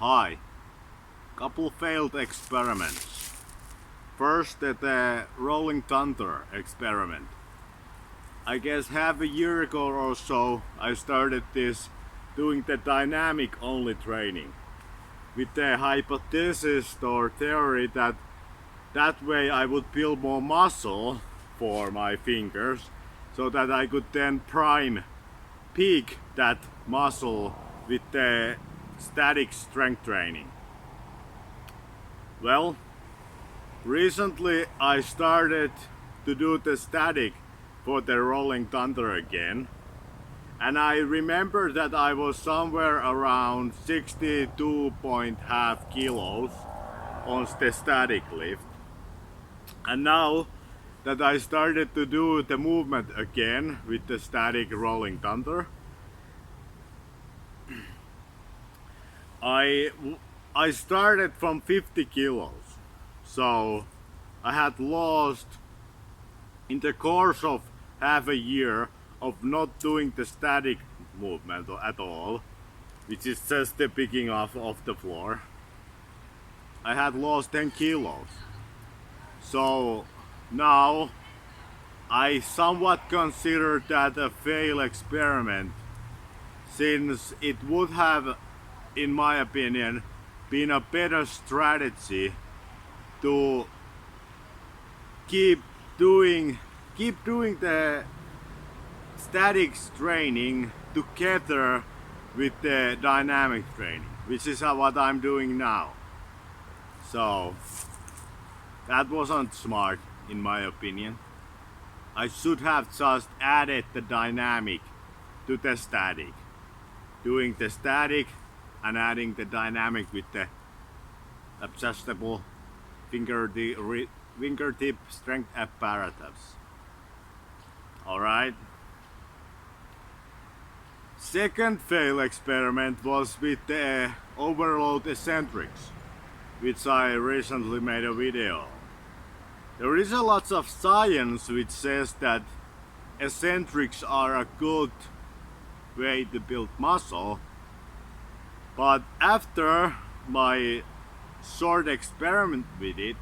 Hi. Couple failed experiments. First, the Rolling Thunder experiment. I guess half a year ago or so, I started this doing the dynamic only training with the hypothesis or theory that way I would build more muscle for my fingers so that I could then peak that muscle with the static strength training. Well, recently I started to do the static for the Rolling Thunder again, and I remember that I was somewhere around 62.5 kilos on the static lift. And now that I started to do the movement again with the static Rolling Thunder, I started from 50 kilos. So I had lost, in the course of half a year of not doing the static movement at all, which is just the picking off the floor, I had lost 10 kilos. So now I somewhat consider that a failed experiment, since it would have, in my opinion, been a better strategy to keep doing the statics training together with the dynamic training, which is what I'm doing now. So that wasn't smart, in my opinion. I should have just added the dynamic to the static, doing the static and adding the dynamic with the adjustable fingertip strength apparatus. Alright. Second failed experiment was with the overload eccentrics, which I recently made a video. There is a lot of science which says that eccentrics are a good way to build muscle, but after my short experiment with it,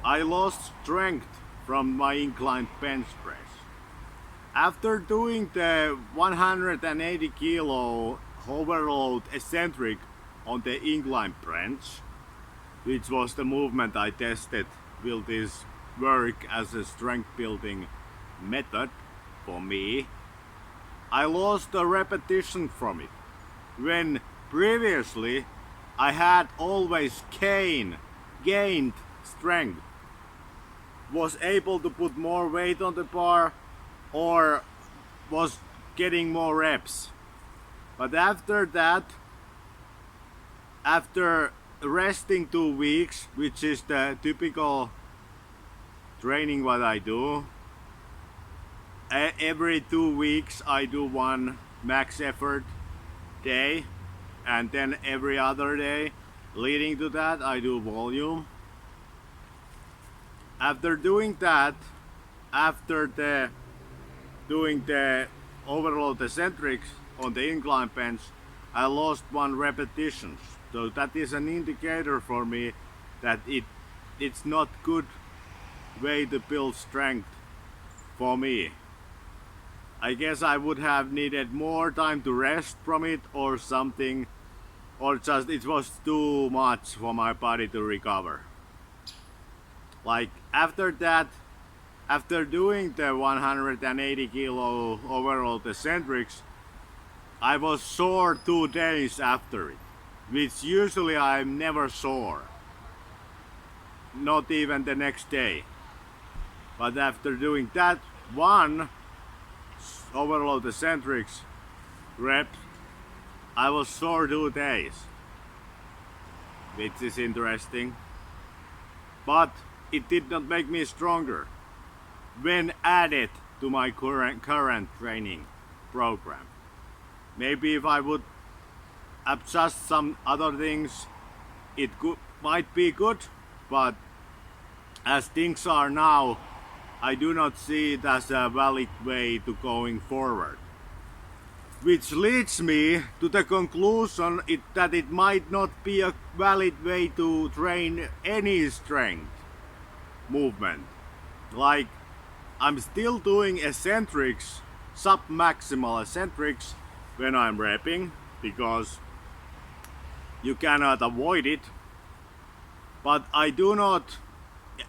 I lost strength from my inclined bench press. After doing the 180 kilo overload eccentric on the incline bench, which was the movement I tested, will this work as a strength building method for me, I lost a repetition from it, when previously I had always gained strength, was able to put more weight on the bar or was getting more reps. But after that, after resting 2 weeks, which is the typical training what I do, every 2 weeks I do one max effort day, and then every other day leading to that I do volume. After doing that, after doing the overload eccentrics on the incline bench, I lost 1 repetition. So that is an indicator for me that it's not good way to build strength for me. I guess I would have needed more time to rest from it or something, or just it was too much for my body to recover. Like after that, after doing the 180 kilo overload eccentrics, I was sore 2 days after it, which usually I'm never sore, not even the next day. But after doing that one overload eccentrics rep, I was sore 2 days, which is interesting. But it did not make me stronger when added to my current training program. Maybe if I would adjust some other things, it might be good, but as things are now, I do not see it as a valid way to going forward. which leads me to the conclusion that it might not be a valid way to train any strength movement. Like, I'm still doing eccentrics, sub-maximal eccentrics when I'm repping, because you cannot avoid it, but I do not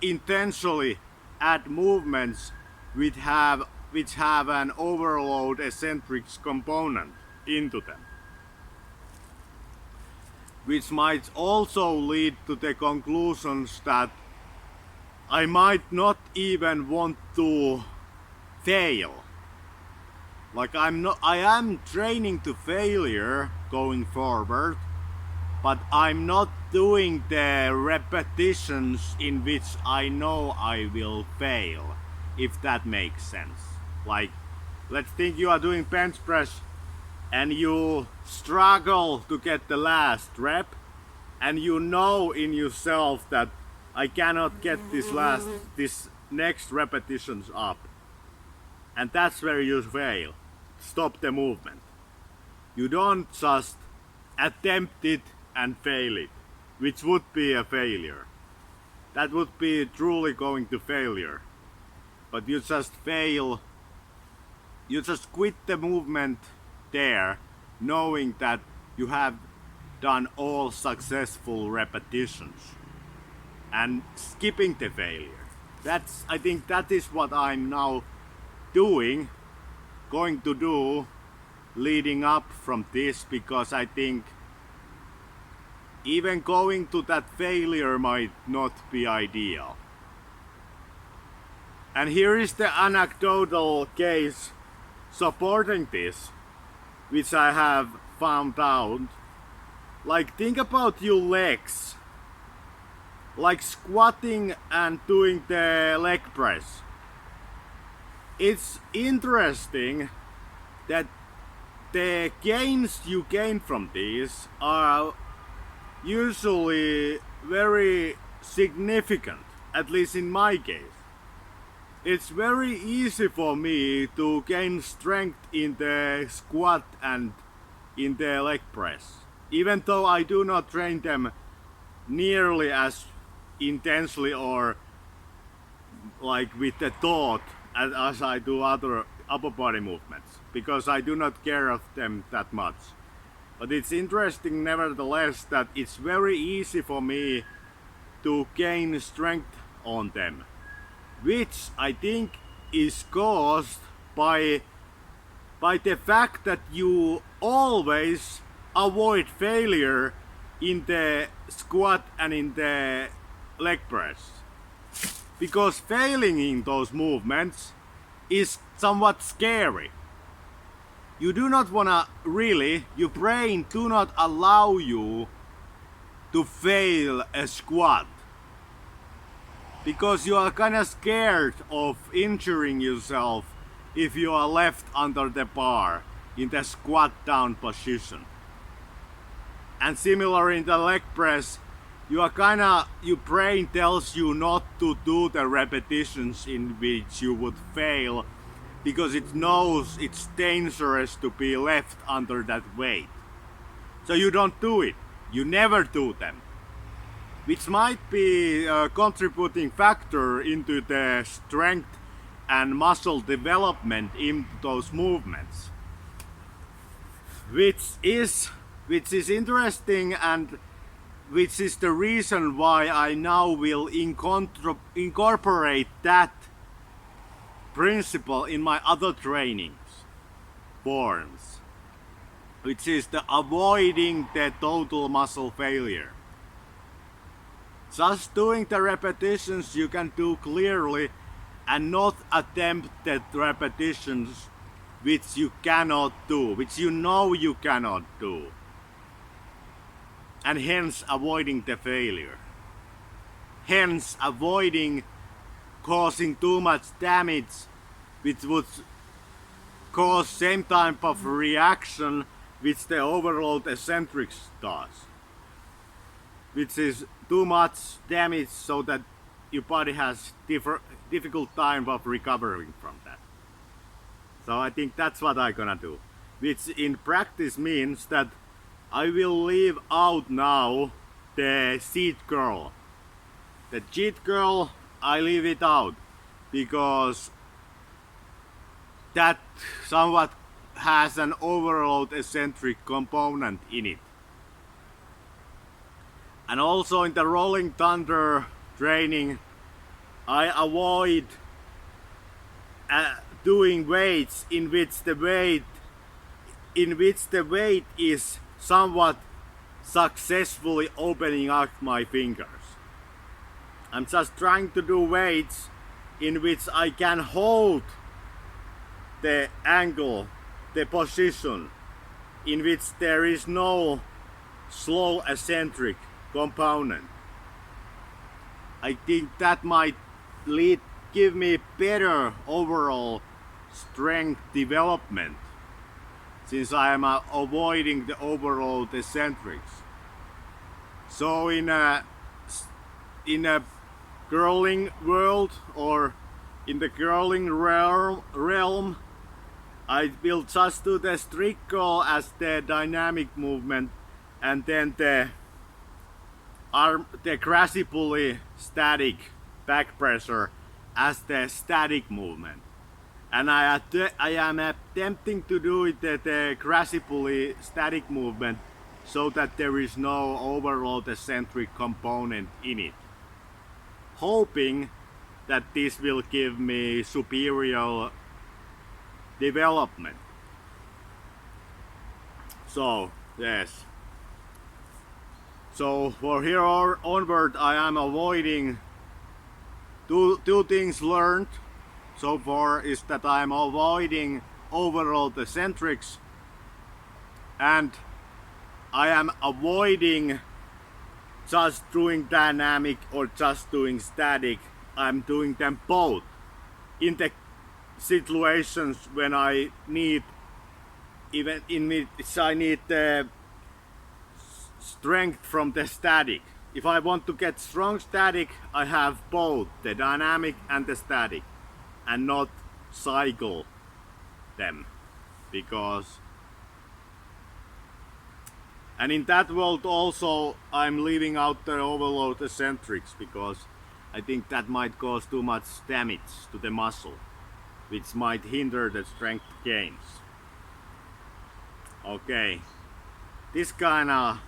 intentionally add movements which have an overload eccentrics component into them, which might also lead to the conclusions that I might not even want to fail. Like, I am training to failure going forward, but I'm not doing the repetitions in which I know I will fail, if that makes sense. Like, let's think you are doing bench press and you struggle to get the last rep, and you know in yourself that I cannot get this next repetitions up, and that's where you fail. Stop the movement. You don't just attempt it and fail it, which would be a failure. That would be truly going to failure. But you just fail, you just quit the movement there, knowing that you have done all successful repetitions and skipping the failure. I think that is what I'm now going to do leading up from this, because I think even going to that failure might not be ideal. And here is the anecdotal case supporting this, which I have found out. Like, think about your legs, like squatting and doing the leg press. It's interesting that the gains you gain from these are usually very significant, at least in my case. It's very easy for me to gain strength in the squat and in the leg press, even though I do not train them nearly as intensely or like with the thought as I do other upper body movements, because I do not care of them that much. But it's interesting nevertheless that it's very easy for me to gain strength on them, which I think is caused by the fact that you always avoid failure in the squat and in the leg press. Because failing in those movements is somewhat scary. You do not wanna really, your brain do not allow you to fail a squat, because you are kinda scared of injuring yourself if you are left under the bar in the squat down position. And similar in the leg press, your brain tells you not to do the repetitions in which you would fail, because it knows it's dangerous to be left under that weight. So you don't do it. You never do them. Which might be a contributing factor into the strength and muscle development in those movements. Which is interesting, and which is the reason why I now will incorporate that principle in my other trainings forms, which is the avoiding the total muscle failure. Just doing the repetitions you can do clearly, and not attempt the repetitions which you cannot do, which you know you cannot do, and hence avoiding the failure, hence avoiding causing too much damage, which would cause same type of reaction which the overload eccentrics does, which is too much damage so that your body has difficult time of recovering from that. So I think that's what I'm gonna do. which in practice means that I will leave out now the cheat curl. The cheat curl, I leave it out because that somewhat has an overload eccentric component in it. And also in the Rolling Thunder training, I avoid doing weights in which the weight is somewhat successfully opening up my fingers. I'm just trying to do weights in which I can hold the angle, the position, in which there is no slow eccentric component. I think that might give me better overall strength development, since I am avoiding the overall eccentrics. So in a curling world, or in the curling realm, I will just do the strict curl as the dynamic movement, and then the crazy pulley static back pressure as the static movement. And I am attempting to do it the crazy pulley static movement so that there is no overload eccentric component in it, hoping that this will give me superior development. So yes, so for here onward I am avoiding two things learned so far is that I am avoiding overall eccentrics, and I am avoiding just doing dynamic or just doing static. I'm doing them both in the situations when I need, even in which I need the strength from the static. If I want to get strong static, I have both the dynamic and the static, and not cycle them, because, and in that world also I'm leaving out the overload eccentrics, because I think that might cause too much damage to the muscle, which might hinder the strength gains. Okay, this kinda,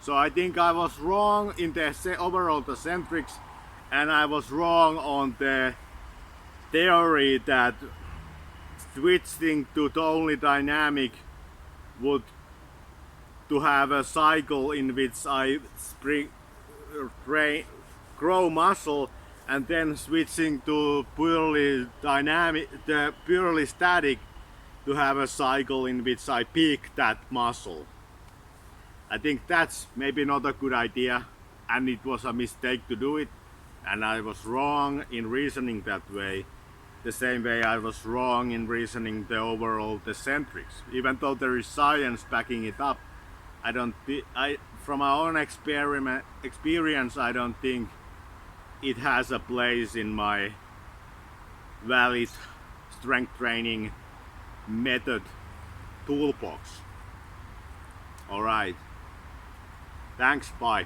so I think I was wrong in the overall eccentrics, and I was wrong on the theory that switching to the only dynamic would to have a cycle in which I grow muscle, and then switching to purely dynamic, purely static, to have a cycle in which I peak that muscle. I think that's maybe not a good idea, and it was a mistake to do it, and I was wrong in reasoning that way. The same way I was wrong in reasoning the overall eccentrics. Even though there is science backing it up, from my own experience, I don't think it has a place in my valid strength training method toolbox. Alright, thanks, bye.